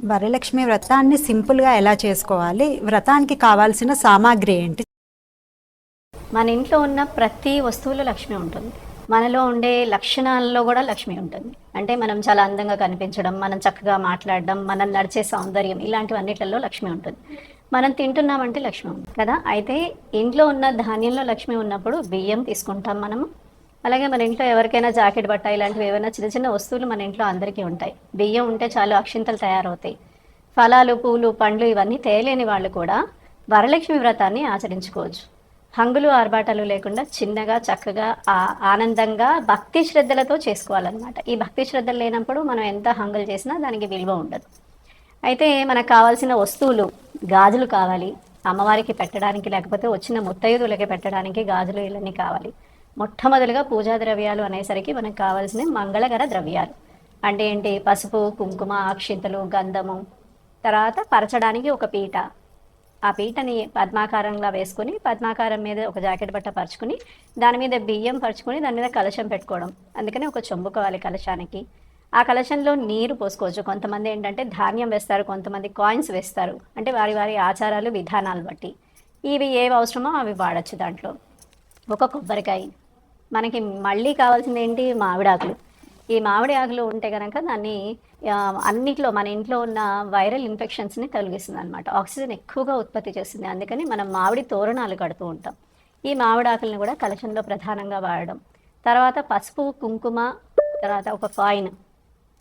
వరలక్ష్మి వ్రతాన్ని సింపుల్గా ఎలా చేసుకోవాలి? వ్రతానికి కావాల్సిన సామాగ్రి ఏంటి? మన ఇంట్లో ఉన్న ప్రతి వస్తువులో లక్ష్మి ఉంటుంది. మనలో ఉండే లక్షణాల్లో కూడా లక్ష్మి ఉంటుంది. అంటే మనం చాలా అందంగా కనిపించడం, మనం చక్కగా మాట్లాడడం, మనం నడిచే సౌందర్యం ఇలాంటివన్నిట్లలో లక్ష్మి ఉంటుంది. మనం తింటున్నామంటే లక్ష్మి ఉంది కదా! అయితే ఇంట్లో ఉన్న ధాన్యంలో లక్ష్మి ఉన్నప్పుడు బియ్యం తీసుకుంటాం మనము. అలాగే మన ఇంట్లో ఎవరికైనా జాకెట్ బట్ట ఇలాంటివి ఏవైనా చిన్న చిన్న వస్తువులు మన ఇంట్లో అందరికీ ఉంటాయి. బియ్యం ఉంటే చాలు అక్షింతలు తయారవుతాయి. ఫలాలు, పూలు, పండ్లు ఇవన్నీ తేలేని వాళ్ళు కూడా వరలక్ష్మి వ్రతాన్ని ఆచరించుకోవచ్చు. హంగులు ఆర్భాటాలు లేకుండా చిన్నగా చక్కగా ఆనందంగా భక్తి శ్రద్ధలతో చేసుకోవాలన్నమాట. ఈ భక్తి శ్రద్ధలు లేనప్పుడు మనం ఎంత హంగులు చేసినా దానికి విలువ ఉండదు. అయితే మనకు కావాల్సిన వస్తువులు గాజులు కావాలి, అమ్మవారికి పెట్టడానికి లేకపోతే వచ్చిన ముత్తైదులకి పెట్టడానికి గాజులు ఇవన్నీ కావాలి. మొట్టమొదలుగా పూజా ద్రవ్యాలు అనేసరికి మనకు కావాల్సిన మంగళకర ద్రవ్యాలు అంటే ఏంటి? పసుపు, కుంకుమ, అక్షింతలు, గంధము, తర్వాత పరచడానికి ఒక పీట. ఆ పీటని పద్మాకారంగా వేసుకొని పద్మాకారం మీద ఒక జాకెట్ బట్ట పరుచుకుని దాని మీద బియ్యం పరుచుకొని దాని మీద కలశం పెట్టుకోవడం. అందుకని ఒక చెంబు కావాలి కలశానికి. ఆ కలశంలో నీరు పోసుకోవచ్చు. కొంతమంది ఏంటంటే ధాన్యం వేస్తారు, కొంతమంది కాయిన్స్ వేస్తారు. అంటే వారి వారి ఆచారాలు విధానాలు బట్టి ఇవి ఏవి అవసరమో అవి వాడచ్చు. దాంట్లో ఒక కొబ్బరికాయ, మనకి మళ్ళీ కావాల్సింది ఏంటి? మామిడాకులు. ఈ మామిడి ఆకులు ఉంటే కనుక దాన్ని అన్నిట్లో మన ఇంట్లో ఉన్న వైరల్ ఇన్ఫెక్షన్స్ని తొలగిస్తుంది అనమాట. ఆక్సిజన్ ఎక్కువగా ఉత్పత్తి చేస్తుంది. అందుకని మనం మామిడి తోరణాలు కడుతూ ఉంటాం. ఈ మామిడి ఆకులను కూడా కలశంలో ప్రధానంగా వాడడం. తర్వాత పసుపు, కుంకుమ, తర్వాత ఒక కాయిన్,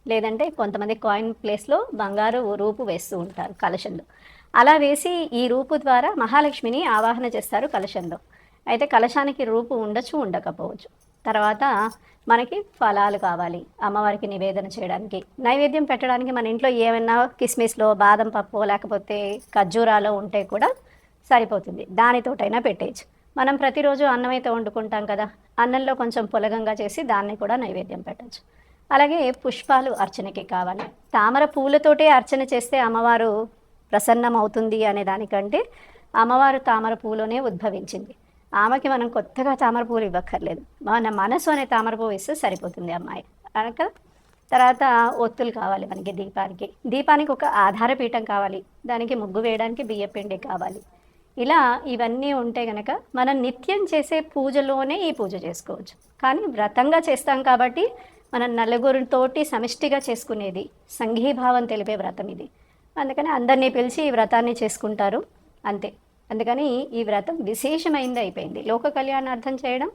లేదంటే కొంతమంది కాయిన్ ప్లేస్లో బంగారు రూపు వేస్తూ ఉంటారు కలశంలో. అలా వేసి ఈ రూపు ద్వారా మహాలక్ష్మిని ఆవాహన చేస్తారు కలశంలో. అయితే కలశానికి రూపు ఉండొచ్చు, ఉండకపోవచ్చు. తర్వాత మనకి ఫలాలు కావాలి అమ్మవారికి నివేదన చేయడానికి. నైవేద్యం పెట్టడానికి మన ఇంట్లో ఏమైనా కిస్మిస్లో బాదం పప్పు లేకపోతే ఖర్జూరాలో ఉంటే కూడా సరిపోతుంది. దానితోటైనా పెట్టేయచ్చు. మనం ప్రతిరోజు అన్నం అయితే వండుకుంటాం కదా, అన్నంలో కొంచెం పులగంగా చేసి దాన్ని కూడా నైవేద్యం పెట్టచ్చు. అలాగే పుష్పాలు అర్చనకి కావాలి. తామర పూలతోటే అర్చన చేస్తే అమ్మవారు ప్రసన్నం అవుతుంది అనే దానికంటే అమ్మవారు తామర పూలోనే ఉద్భవించింది. ఆమెకి మనం కొత్తగా తామర పువ్వులు ఇవ్వక్కర్లేదు. మన మనసు అనే తామర పువ్వు ఇస్తే సరిపోతుంది అమ్మాయి అనక. తర్వాత ఒత్తులు కావాలి మనకి దీపానికి ఒక ఆధారపీఠం కావాలి. దానికి ముగ్గు వేయడానికి బియ్యపిండి కావాలి. ఇలా ఇవన్నీ ఉంటే గనక మనం నిత్యం చేసే పూజలోనే ఈ పూజ చేసుకోవచ్చు. కానీ వ్రతంగా చేస్తాం కాబట్టి మనం నలుగురితోటి సమిష్టిగా చేసుకునేది సంఘీభావం తెలిపే వ్రతం ఇది. అందుకని అందరినీ పిలిచి ఈ వ్రతాన్ని చేసుకుంటారు అంతే. అందుకని ఈ వ్రతం విశేషమైంది అయిపోయింది. లోక కళ్యాణార్థం చేయడం,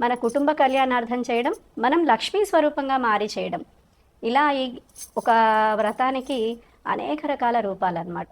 మన కుటుంబ కళ్యాణార్థం చేయడం, మనం లక్ష్మీ స్వరూపంగా మారి చేయడం. ఇలా ఈ ఒక వ్రతానికి అనేక రకాల రూపాలన్నమాట.